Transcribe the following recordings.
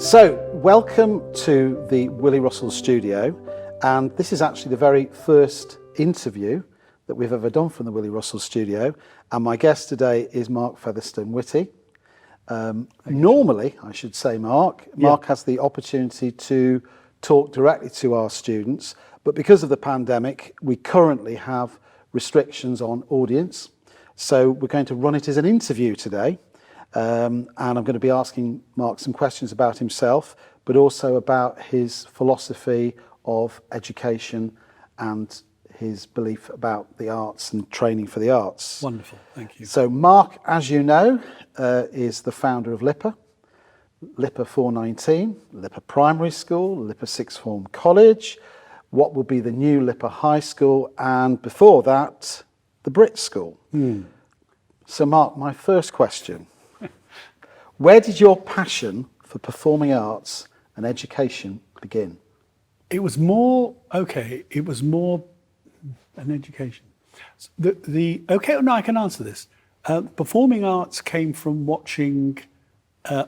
So, welcome to the Willie Russell studio, and this is actually the very first interview that we've ever done from the Willie Russell studio, and my guest today is Mark Featherstone Witty. Normally, I should say Mark has the opportunity to talk directly to our students, but because of the pandemic, we currently have restrictions on audience, so we're going to run it as an interview today. And I'm going to be asking Mark some questions about himself, but also about his philosophy of education and his belief about the arts and training for the arts. Wonderful, thank you. So Mark, as you know, is the founder of LIPA, LIPA 419, LIPA Primary School, LIPA Sixth Form College, what will be the new LIPA High School, and before that, the Brit School. So Mark, my first question. Where did your passion for performing arts and education begin? It was more an education. I can answer this. Performing arts came from watching a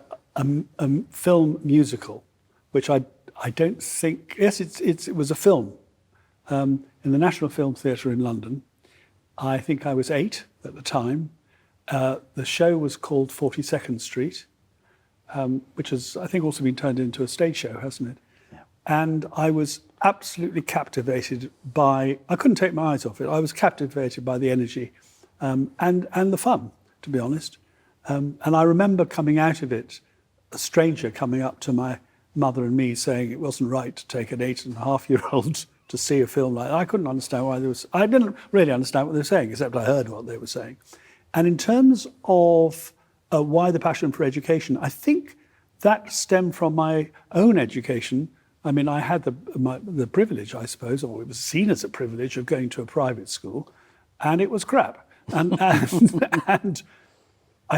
film musical, which I don't think, yes, it was a film in the National Film Theatre in London. I think I was 8 at the time. The show was called 42nd Street, which has, I think, also been turned into a stage show, hasn't it? Yeah. And I was absolutely captivated by, I couldn't take my eyes off it. I was captivated by the energy and the fun, to be honest. And I remember coming out of it, a stranger coming up to my mother and me saying it wasn't right to take an 8.5-year-old to see a film like that. I couldn't understand why I didn't really understand what they were saying, except I heard what they were saying. And in terms of why the passion for education, I think that stemmed from my own education. I mean, I had the privilege, I suppose, or it was seen as a privilege, of going to a private school, and it was crap. And I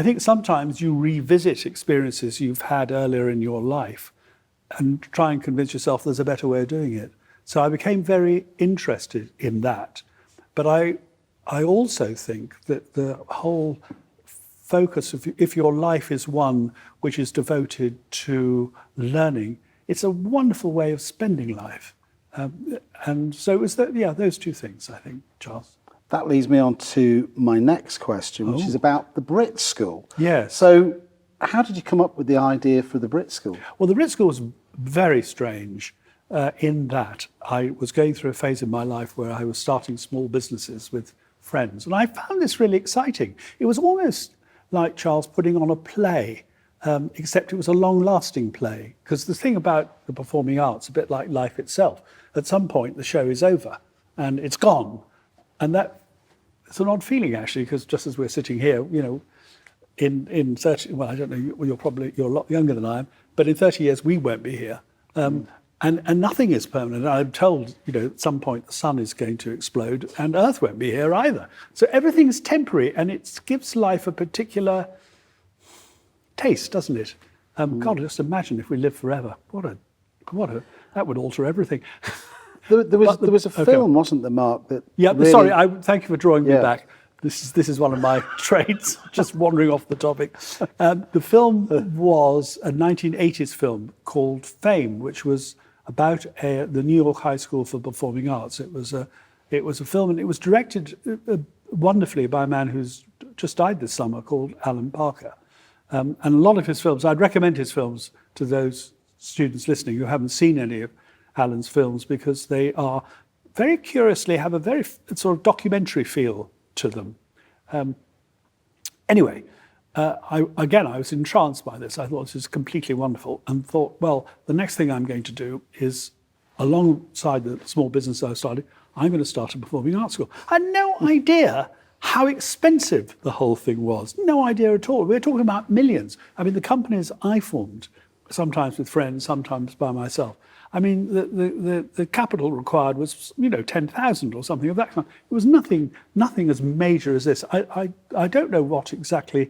think sometimes you revisit experiences you've had earlier in your life and try and convince yourself there's a better way of doing it. So I became very interested in that. But I also think that the whole focus of, if your life is one which is devoted to learning, it's a wonderful way of spending life. And so it was those two things, I think, Charles. That leads me on to my next question, which is about the Brit School. Yes. So how did you come up with the idea for the Brit School? Well, the Brit School was very strange in that I was going through a phase in my life where I was starting small businesses with friends. And I found this really exciting. It was almost like, Charles, putting on a play, except it was a long-lasting play. Because the thing about the performing arts, a bit like life itself, at some point the show is over and it's gone. And it's an odd feeling, actually, because just as we're sitting here, you know, in 30, well, I don't know, you're a lot younger than I am, but in 30 years we won't be here. And nothing is permanent. I'm told, you know, at some point the sun is going to explode and Earth won't be here either. So everything is temporary, and it gives life a particular taste, doesn't it? God, just imagine if we lived forever. That would alter everything. There was a film, wasn't there, Mark? That really... Sorry. Thank you for drawing me back. This is one of my traits, just wandering off the topic. The film was a 1980s film called Fame, which was about the New York High School for Performing Arts. It was a film, and it was directed wonderfully by a man who's just died this summer called Alan Parker. And a lot of his films, I'd recommend his films to those students listening who haven't seen any of Alan's films, because they are very curiously have a very sort of documentary feel to them. Anyway, I was entranced by this. I thought this was completely wonderful, and thought, well, the next thing I'm going to do is, alongside the small business I started, I'm going to start a performing arts school. I had no idea how expensive the whole thing was. No idea at all. We're talking about millions. I mean, the companies I formed, sometimes with friends, sometimes by myself, I mean, the capital required was, 10,000 or something of that kind. It was nothing as major as this. I don't know what exactly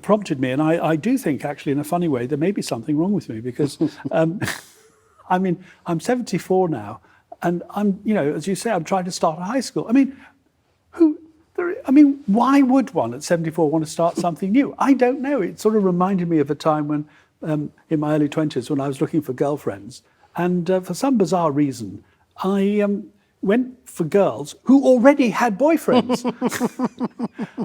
prompted me, and I do think, actually, in a funny way, there may be something wrong with me, because, I mean, I'm 74 now, and I'm, as you say, I'm trying to start a high school. I mean, why would one at 74 want to start something new? I don't know. It sort of reminded me of a time when in my early 20s when I was looking for girlfriends. And for some bizarre reason, I went for girls who already had boyfriends.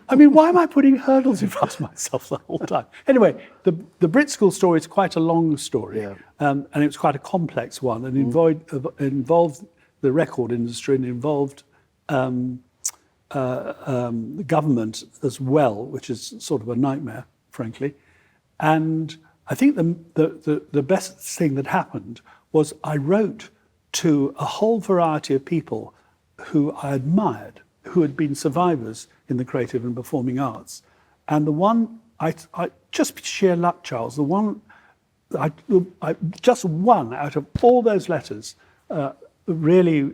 I mean, why am I putting hurdles in front of myself the whole time? Anyway, the Brit school story is quite a long story, and it was quite a complex one, and involved the record industry and involved the government as well, which is sort of a nightmare, frankly. And I think the best thing that happened was I wrote to a whole variety of people who I admired, who had been survivors in the creative and performing arts. And the one, I just sheer luck, Charles, the one, just one out of all those letters really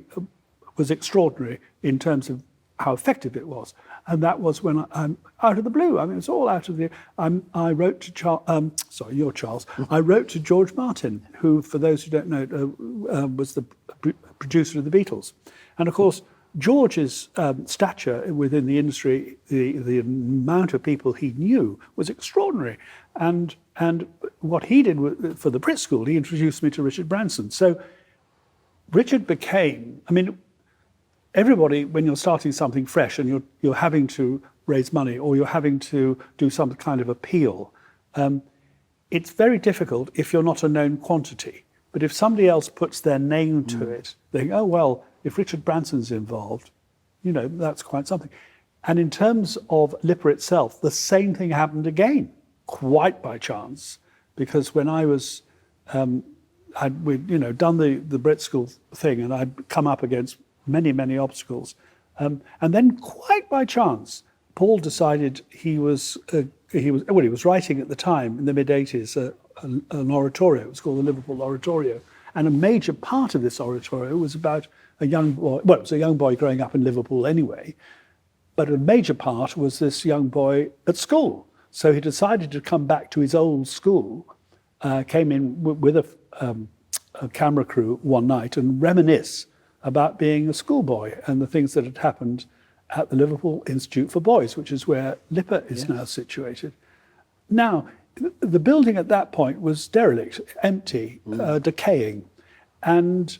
was extraordinary in terms of how effective it was. And that was when I'm out of the blue. I mean, it's all out of the. I wrote to Charles. I wrote to George Martin, who, for those who don't know, was the producer of the Beatles. And of course, George's stature within the industry, the amount of people he knew was extraordinary. And what he did for the Brit School, he introduced me to Richard Branson. So Richard became, I mean, everybody, when you're starting something fresh and you're having to raise money or you're having to do some kind of appeal, it's very difficult if you're not a known quantity. But if somebody else puts their name to it, they think, oh, well, if Richard Branson's involved, you know, that's quite something. And in terms of LIPA itself, the same thing happened again, quite by chance, because when I was, we'd done the Brit School thing and I'd come up against many obstacles. And then quite by chance, Paul decided he was writing at the time in the mid-80s an oratorio. It was called the Liverpool Oratorio. And a major part of this oratorio was about a young boy, well, it was a young boy growing up in Liverpool anyway, but a major part was this young boy at school. So he decided to come back to his old school, came in with a camera crew one night and reminisce about being a schoolboy and the things that had happened at the Liverpool Institute for Boys, which is where LIPA is now situated. Now, the building at that point was derelict, empty, decaying. And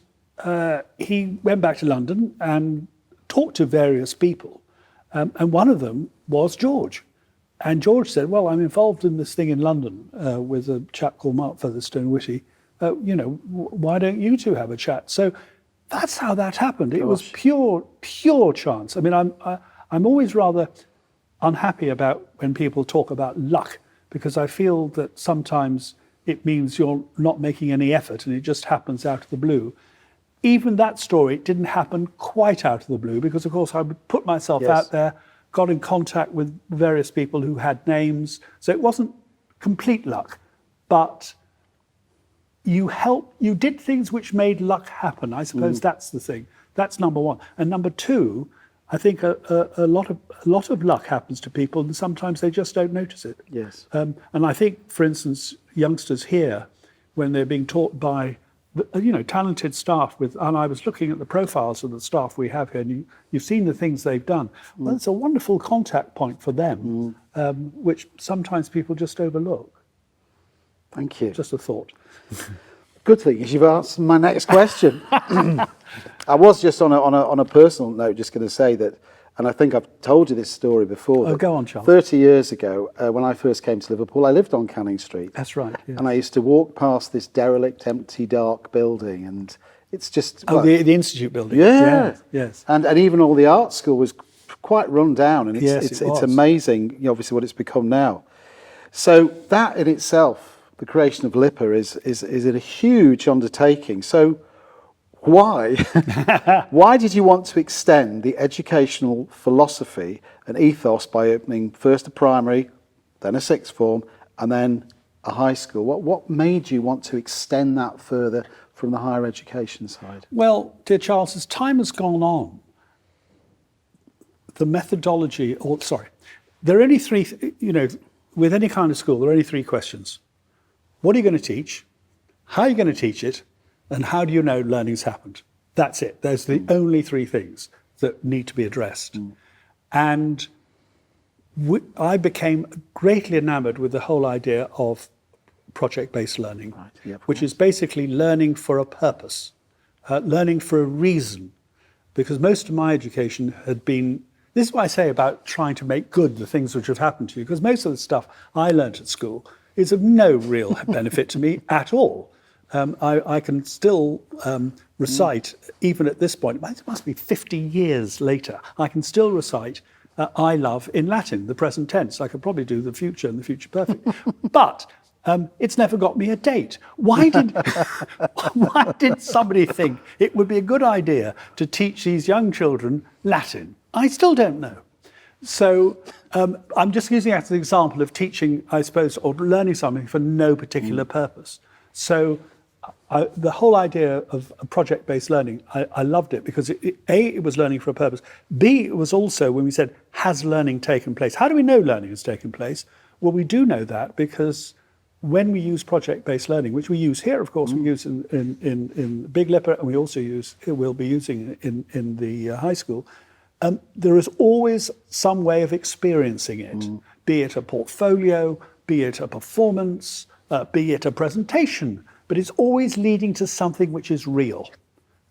he went back to London and talked to various people. And one of them was George. And George said, well, I'm involved in this thing in London with a chap called Mark Featherstone, Witty. Why don't you two have a chat? So that's how that happened. It was pure chance. I mean, I'm always rather unhappy about when people talk about luck, because I feel that sometimes it means you're not making any effort and it just happens out of the blue. Even that story didn't happen quite out of the blue, because of course I would put myself out there, got in contact with various people who had names. So it wasn't complete luck, but you did things which made luck happen. I suppose that's the thing. That's number one. And number two, I think a lot of luck happens to people, and sometimes they just don't notice it. Yes. And I think, for instance, youngsters here, when they're being taught by talented staff and I was looking at the profiles of the staff we have here, and you've seen the things they've done. Well, it's a wonderful contact point for them, which sometimes people just overlook. Thank you. Just a thought. Good thing is you've answered my next question. I was just on a personal note just going to say that, and I think I've told you this story before. Oh, go on, Charles. 30 years ago, when I first came to Liverpool, I lived on Canning Street. That's right. Yes. And I used to walk past this derelict, empty, dark building, and it's just... Oh, the Institute building. Yeah. Yes. And even all the art school was quite run down, and it's was. amazing, obviously, what it's become now. So that in itself, the creation of LIPA is a huge undertaking. So why did you want to extend the educational philosophy and ethos by opening first a primary, then a sixth form, and then a high school? What made you want to extend that further from the higher education side? Well, dear Charles, as time has gone on, the methodology, there are only three, with any kind of school, there are only three questions. What are you going to teach? How are you going to teach it? And how do you know learning's happened? That's it. Those are the only three things that need to be addressed. And I became greatly enamored with the whole idea of project-based learning, Yep. which is basically learning for a purpose, learning for a reason. Because most of my education had been, this is what I say about trying to make good the things which have happened to you, because most of the stuff I learnt at school is of no real benefit to me at all. I can still recite, even at this point, it must be 50 years later, I can still recite I love in Latin, the present tense. I could probably do the future and the future perfect. But it's never got me a date. Why did somebody think it would be a good idea to teach these young children Latin? I still don't know. So I'm just using that as an example of teaching, I suppose, or learning something for no particular purpose. So the whole idea of project-based learning, I loved it because it was learning for a purpose. B, it was also when we said, has learning taken place? How do we know learning has taken place? Well, we do know that because when we use project-based learning, which we use here, of course, we use in Big LIPA, and we also we'll be using in the high school, there is always some way of experiencing it, be it a portfolio, be it a performance, be it a presentation, but it's always leading to something which is real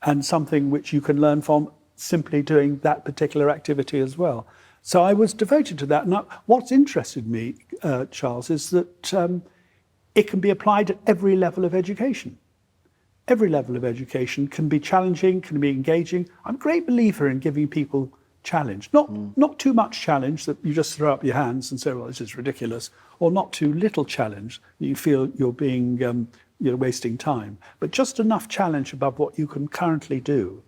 and something which you can learn from simply doing that particular activity as well. So I was devoted to that. Now, what's interested me, Charles, is that it can be applied at every level of education. Every level of education can be challenging, can be engaging. I'm a great believer in giving people challenge. Not too much challenge that you just throw up your hands and say, well, this is ridiculous, or not too little challenge that you feel you're being you're wasting time, but just enough challenge above what you can currently do.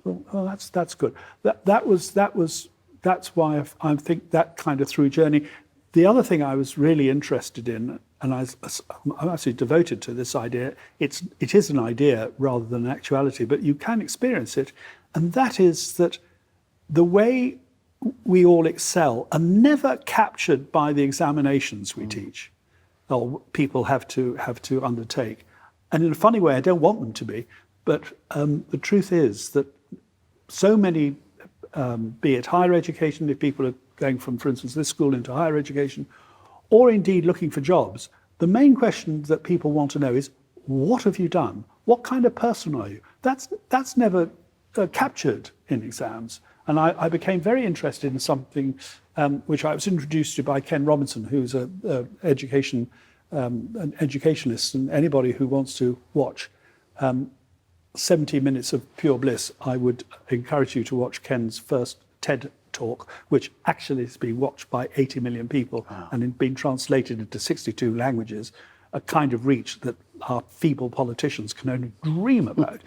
Well, that's good. That's why I think that kind of through journey. The other thing I was really interested in, and I'm actually devoted to this idea. It is an idea rather than an actuality, but you can experience it, and that is that the way we all excel are never captured by the examinations we teach, or people have to undertake. And in a funny way, I don't want them to be, but the truth is that so many, be it higher education, if people are going from, for instance, this school into higher education, or indeed looking for jobs, the main question that people want to know is, what have you done? What kind of person are you? That's never captured in exams. And I became very interested in something which I was introduced to by Ken Robinson, who's an educationalist, and anybody who wants to watch 70 Minutes of Pure Bliss, I would encourage you to watch Ken's first TED talk, which actually has been watched by 80 million people and been translated into 62 languages, a kind of reach that our feeble politicians can only dream about.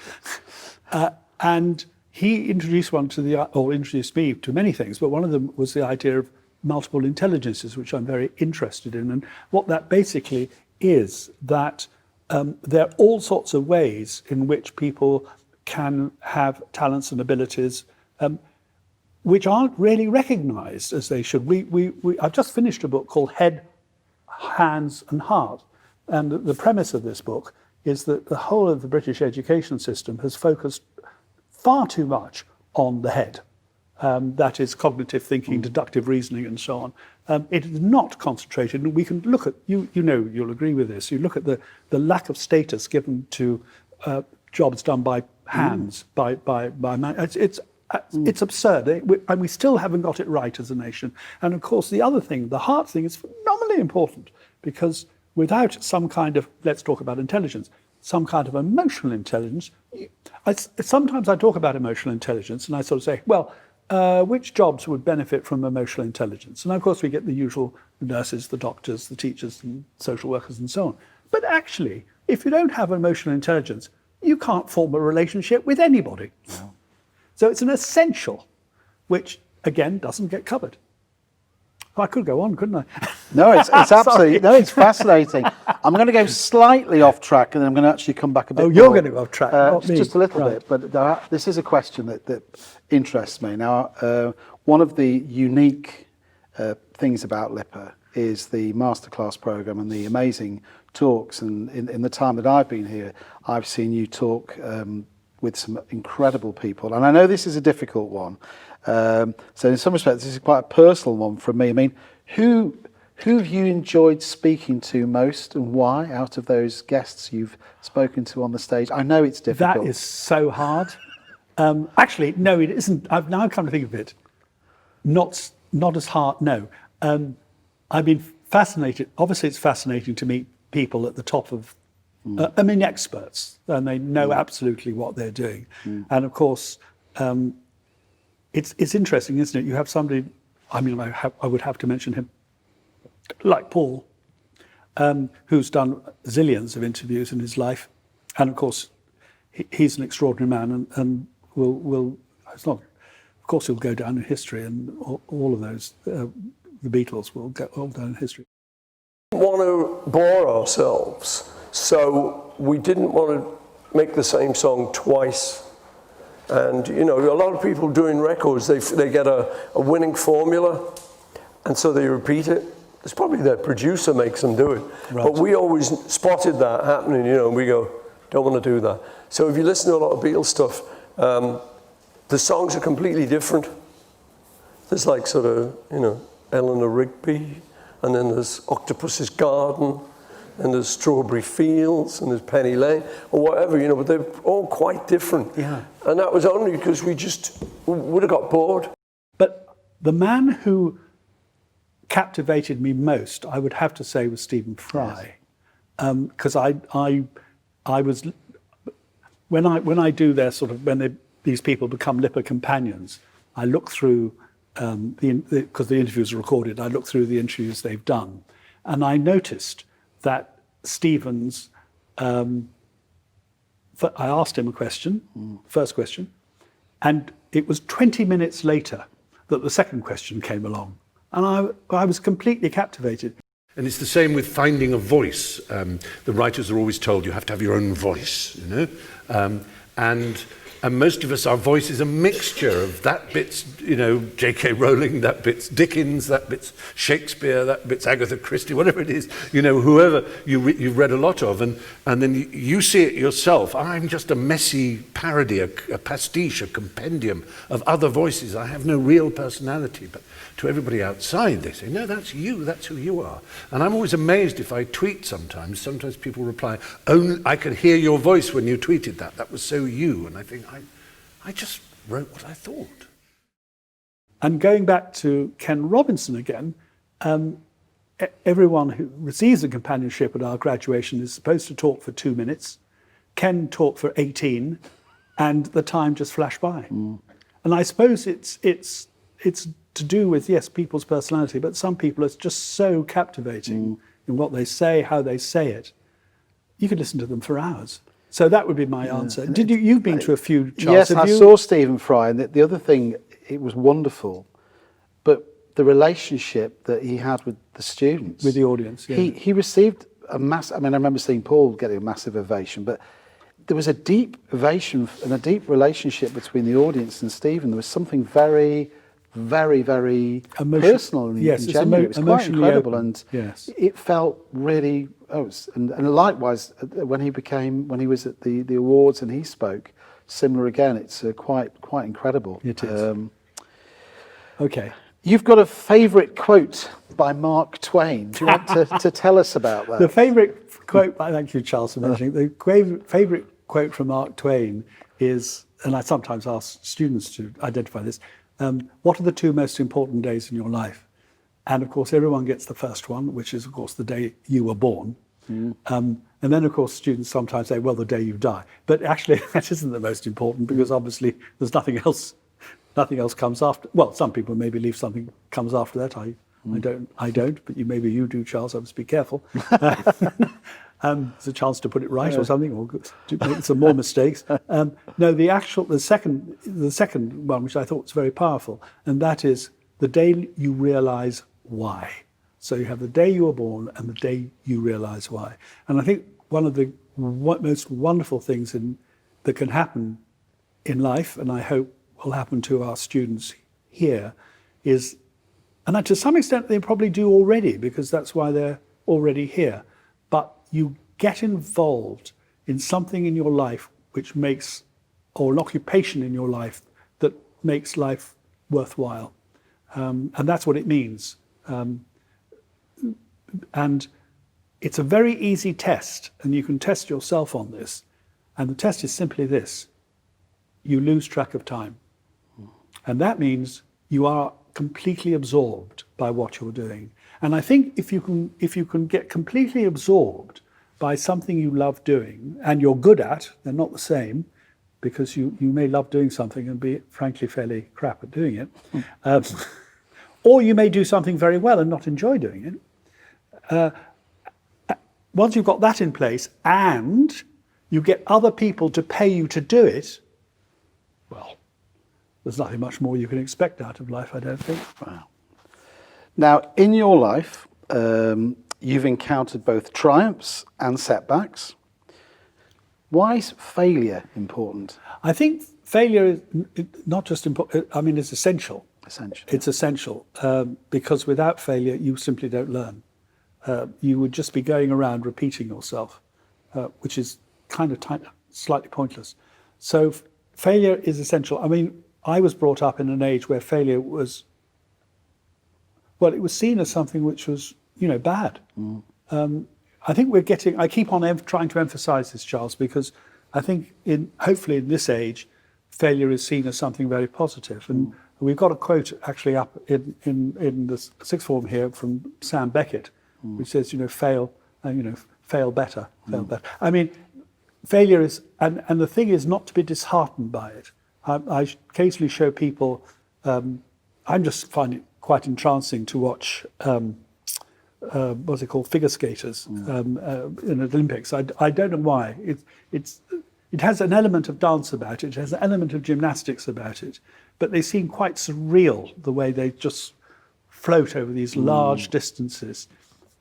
And he introduced introduced me to many things, but one of them was the idea of multiple intelligences, which I'm very interested in. And what that basically is that there are all sorts of ways in which people can have talents and abilities which aren't really recognized as they should. I've just finished a book called Head, Hands and Heart. And the premise of this book is that the whole of the British education system has focused far too much on the head. That is cognitive thinking, deductive reasoning, and so on. It is not concentrated, and we can look at, you'll agree with this, you look at the lack of status given to jobs done by hands, by man. It's absurd, and we still haven't got it right as a nation. And of course, the other thing, the heart thing, is phenomenally important, because without some kind of, let's talk about intelligence, some kind of emotional intelligence, sometimes I talk about emotional intelligence, and I sort of say, well, which jobs would benefit from emotional intelligence? And of course, we get the usual nurses, the doctors, the teachers, and social workers, and so on. But actually, if you don't have emotional intelligence, you can't form a relationship with anybody. No. So it's an essential, which, again, doesn't get covered. I could go on, couldn't I? No, it's absolutely, no, it's fascinating. I'm going to go slightly off track, and then I'm going to actually come back a bit more. Oh, you're going to go off track, not me. Just a little bit, but this is a question that interests me. Now, one of the unique things about LIPA is the Masterclass program and the amazing talks. And in the time that I've been here, I've seen you talk with some incredible people. And I know this is a difficult one. So in some respects, this is quite a personal one from me. I mean, who Who have you enjoyed speaking to most, and why, out of those guests you've spoken to on the stage? I know it's difficult. That is so hard. Actually, no, it isn't. I've now come to think of it. Not as hard, no. I've been fascinated. Obviously, it's fascinating to meet people at the top of, experts, and they know absolutely what they're doing. And of course, it's interesting, isn't it? You have somebody, I would have to mention him, like Paul, who's done zillions of interviews in his life. And of course, he's an extraordinary man, and it's not, of course, he'll go down in history, and all of those, the Beatles will go all down in history. We didn't want to bore ourselves, so we didn't want to make the same song twice. And a lot of people doing records, they get a winning formula, and so they repeat it. It's probably their producer makes them do it. Right. But we always spotted that happening, and we go, don't want to do that. So if you listen to a lot of Beatles stuff, the songs are completely different. There's like sort of, Eleanor Rigby, and then there's Octopus's Garden, and there's Strawberry Fields, and there's Penny Lane, or whatever, but they're all quite different. Yeah. And that was only because we would have got bored. But the man who captivated me most, I would have to say, was Stephen Fry. Because I was, when I do their sort of, these people become LIPA companions, I look through, because the interviews are recorded, I look through the interviews they've done, and I noticed that Stephen's, I asked him a question, first question, and it was 20 minutes later that the second question came along. And I was completely captivated. And it's the same with finding a voice. The writers are always told you have to have your own voice, And most of us, our voice is a mixture of that bit's, J.K. Rowling, that bit's Dickens, that bit's Shakespeare, that bit's Agatha Christie, whatever it is, whoever you've read a lot of, and then you see it yourself. I'm just a messy parody, a pastiche, a compendium of other voices. I have no real personality, but to everybody outside, they say, no, that's you, that's who you are. And I'm always amazed if I tweet sometimes. Sometimes people reply, I could hear your voice when you tweeted that. That was so you. And I think, I just wrote what I thought. And going back to Ken Robinson again, everyone who receives a companionship at our graduation is supposed to talk for 2 minutes. Ken talked for 18, and the time just flashed by. And I suppose it's to do with, yes, people's personality, but some people are just so captivating in what they say, how they say it. You could listen to them for hours. So that would be my answer. Did you've been to a few, Charles? Yes, I saw Stephen Fry, and the other thing, it was wonderful, but the relationship that he had with the students. With the audience, yeah. He received a I remember seeing Paul getting a massive ovation, but there was a deep ovation and a deep relationship between the audience and Stephen. There was something very, very, very personal and genuine. It was quite incredible, and it felt really. And likewise, when he was at the awards and he spoke, similar again. It's quite incredible. It is. Okay. You've got a favourite quote by Mark Twain. Do you want to tell us about that? The favourite quote. Thank you, Charles, for mentioning. The favourite quote from Mark Twain is, and I sometimes ask students to identify this. What are the 2 most important days in your life? And of course, everyone gets the first one, which is, of course, the day you were born. And then, of course, students sometimes say, well, the day you die. But actually, that isn't the most important, because obviously there's nothing else comes after. Well, some people maybe believe something comes after that. I don't, but maybe you do, Charles. I must be careful. There's a chance to put it right or something, or to make some more mistakes. No, the second one, which I thought was very powerful, and that is the day you realise why. So you have the day you were born and the day you realise why. And I think one of the most wonderful things that can happen in life, and I hope will happen to our students here, is, and that to some extent they probably do already, because that's why they're already here, but you get involved in something in your life which makes, or an occupation in your life that makes life worthwhile. And that's what it means. And it's a very easy test, and you can test yourself on this. And the test is simply this: you lose track of time. And that means you are completely absorbed by what you're doing. And I think if you can get completely absorbed by something you love doing and you're good at, they're not the same, because you may love doing something and be frankly fairly crap at doing it. Or you may do something very well and not enjoy doing it. Once you've got that in place and you get other people to pay you to do it, well, there's nothing much more you can expect out of life, I don't think. Wow. Now, in your life, you've encountered both triumphs and setbacks. Why is failure important? I think failure is not just important, I mean, it's essential. Essential. It's essential, because without failure, you simply don't learn. You would just be going around repeating yourself, which is kind of slightly pointless. So failure is essential. I mean, I was brought up in an age where failure was, well, it was seen as something which was, bad. I think I keep on trying to emphasize this, Charles, because I think hopefully in this age, failure is seen as something very positive. And we've got a quote actually up in the sixth form here from Sam Beckett, which says, fail better, fail better. I mean, failure is, and the thing is not to be disheartened by it. I occasionally show people, I just find it quite entrancing to watch, what's it called, figure skaters in the Olympics. I don't know why. It has an element of dance about it, it has an element of gymnastics about it, but they seem quite surreal, the way they just float over these large distances.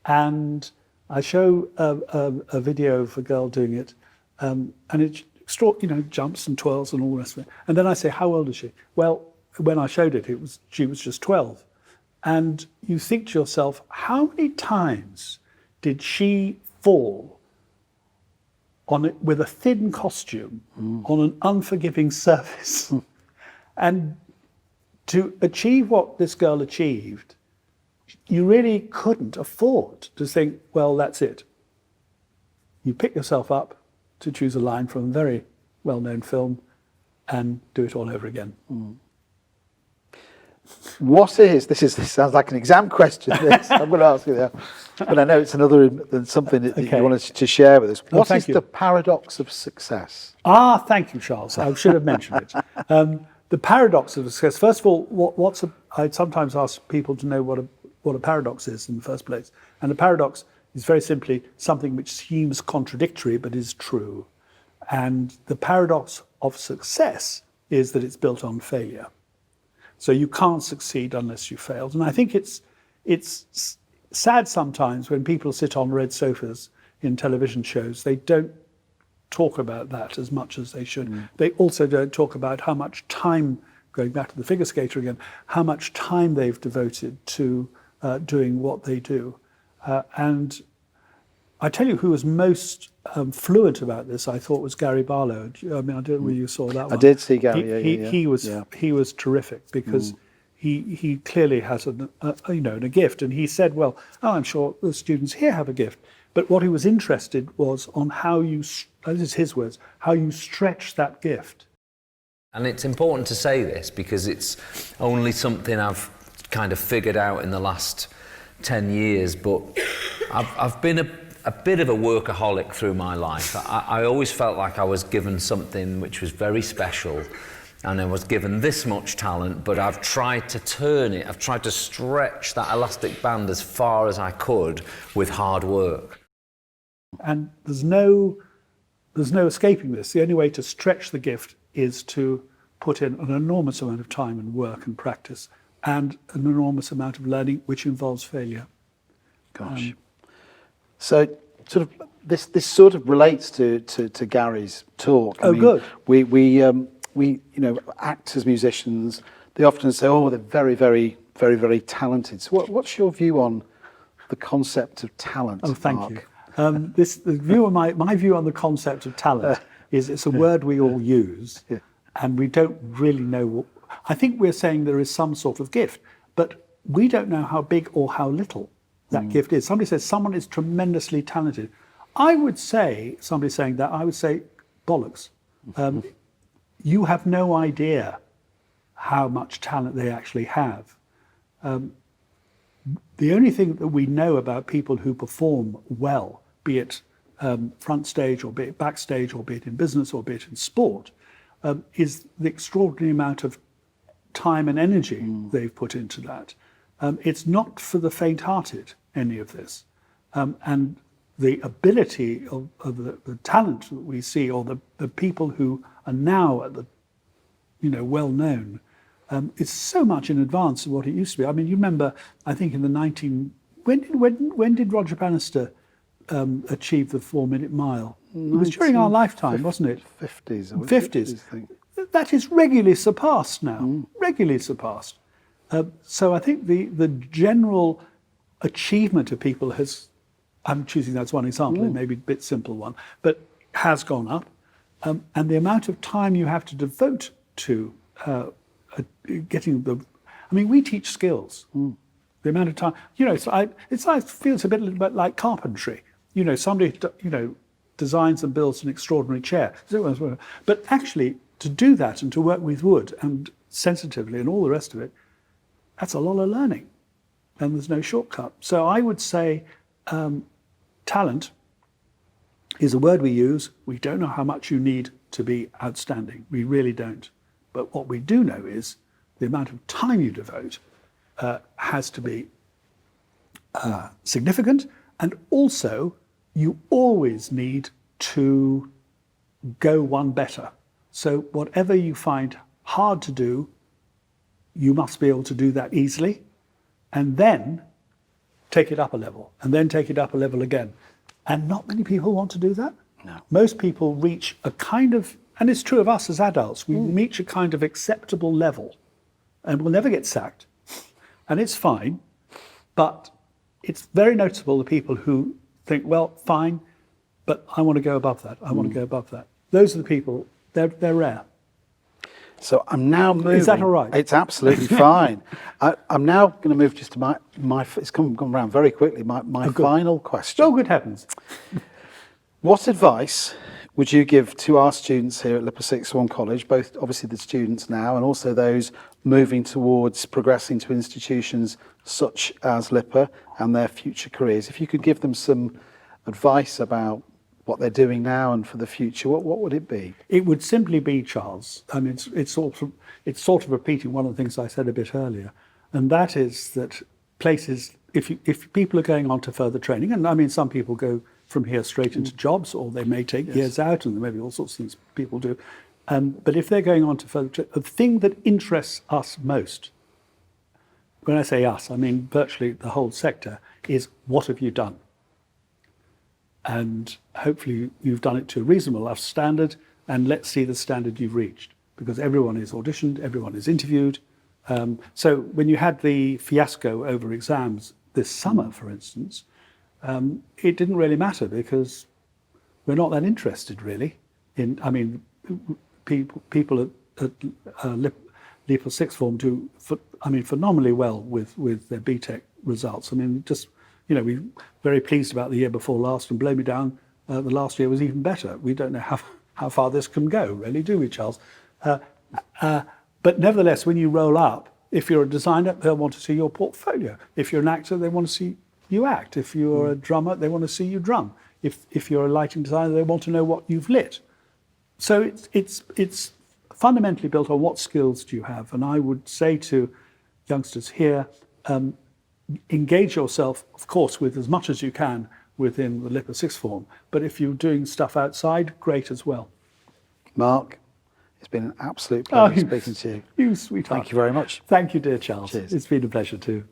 And I show a video of a girl doing it, and it jumps and twirls and all the rest of it. And then I say, how old is she? Well, when I showed it, she was just 12. And you think to yourself, how many times did she fall on it with a thin costume on an unforgiving surface? And to achieve what this girl achieved, you really couldn't afford to think, well, that's it. You pick yourself up, to choose a line from a very well-known film, and do it all over again. This sounds like an exam question, this. I'm going to ask you that. But I know it's another than something that you wanted to share with us. What is the paradox of success? Thank you, Charles. I should have mentioned it. The paradox of success, first of all, I sometimes ask people to know what a paradox is in the first place. And a paradox is very simply something which seems contradictory but is true. And the paradox of success is that it's built on failure. So you can't succeed unless you failed. And I think it's sad sometimes when people sit on red sofas in television shows, they don't talk about that as much as they should. They also don't talk about how much time, going back to the figure skater again, how much time they've devoted to doing what they do. And I tell you who was most fluent about this, I thought, was Gary Barlow. I mean, I don't know whether you saw that one. I did see Gary, He was terrific, because he clearly has a gift. And he said, well, I'm sure the students here have a gift. But what he was interested was on how you, this is his words, how you stretch that gift. And it's important to say this because it's only something I've kind of figured out in the last 10 years, but I've been a bit of a workaholic through my life. I always felt like I was given something which was very special, and I was given this much talent, but I've tried to turn it, I've tried to stretch that elastic band as far as I could with hard work. And there's no escaping this. The only way to stretch the gift is to put in an enormous amount of time and work and practice, and an enormous amount of learning, which involves failure. Gosh. So sort of this sort of relates to Gary's talk. I mean, good. We actors, musicians, they often say, oh, they're very, very, very, very talented. So what's your view on the concept of talent? Oh, thank Mark? you. My view on the concept of talent is it's a word we all use, and we don't really know. I think we're saying there is some sort of gift, but we don't know how big or how little that gift is. Somebody says someone is tremendously talented. I would say, somebody saying that, I would say, bollocks. You have no idea how much talent they actually have. The only thing that we know about people who perform well, be it front stage or be it backstage or be it in business or be it in sport, is the extraordinary amount of time and energy they've put into that. It's not for the faint-hearted, any of this. And the ability of the talent that we see, or the people who are now at the, well known, is so much in advance of what it used to be. I mean, you remember, I think in the when did Roger Bannister achieve the 4-minute mile? It was during our lifetime, wasn't it? 50s. 50s. I think. That is regularly surpassed now, regularly surpassed. So I think the general achievement of people has, I'm choosing that as one example, it may be a bit simple one, but has gone up. And the amount of time you have to devote to getting we teach skills. The amount of time, I feel it's a little bit like carpentry. Somebody, designs and builds an extraordinary chair. But actually, to do that and to work with wood and sensitively and all the rest of it, that's a lot of learning. And there's no shortcut. So I would say talent is a word we use. We don't know how much you need to be outstanding. We really don't. But what we do know is the amount of time you devote has to be significant, and also you always need to go one better. So whatever you find hard to do, you must be able to do that easily, and then take it up a level, and then take it up a level again. And not many people want to do that. No. Most people reach a kind of, and it's true of us as adults, we reach a kind of acceptable level, and we'll never get sacked, and it's fine. But it's very noticeable the people who think, well, fine, but I want to go above that. I want to go above that. Those are the people, they're rare. So I'm now moving. Is that all right? It's absolutely fine. I'm now going to move just to my it's gone around very quickly, my final question. Oh, good heavens. What advice would you give to our students here at LIPA Sixth Form College, both obviously the students now and also those moving towards progressing to institutions such as LIPA and their future careers? If you could give them some advice about what they're doing now and for the future, what would it be? It would simply be, Charles, I mean, it's sort of repeating one of the things I said a bit earlier, and that is that places, if people are going on to further training, and I mean, some people go from here straight into jobs, or they may take years out, and there may be all sorts of things people do. But if they're going on to further training, the thing that interests us most, when I say us, I mean virtually the whole sector, is what have you done? And hopefully you've done it to a reasonable enough standard, and let's see the standard you've reached, because everyone is auditioned, everyone is interviewed. So when you had the fiasco over exams this summer, for instance, it didn't really matter, because we're not that interested really in, I mean, people at LIPA Sixth Form do, phenomenally well with their BTEC results. I mean, just, we're very pleased about the year before last, and blow me down, the last year was even better. We don't know how far this can go, really, do we, Charles? But nevertheless, when you roll up, if you're a designer, they'll want to see your portfolio. If you're an actor, they want to see you act. If you're a drummer, they want to see you drum. If you're a lighting designer, they want to know what you've lit. So it's fundamentally built on what skills do you have. And I would say to youngsters here, engage yourself, of course, with as much as you can within the LIPA Sixth Form. But if you're doing stuff outside, great as well. Mark, it's been an absolute pleasure speaking to you. You sweetheart. Thank you very much. Thank you, dear Charles. Cheers. It's been a pleasure too.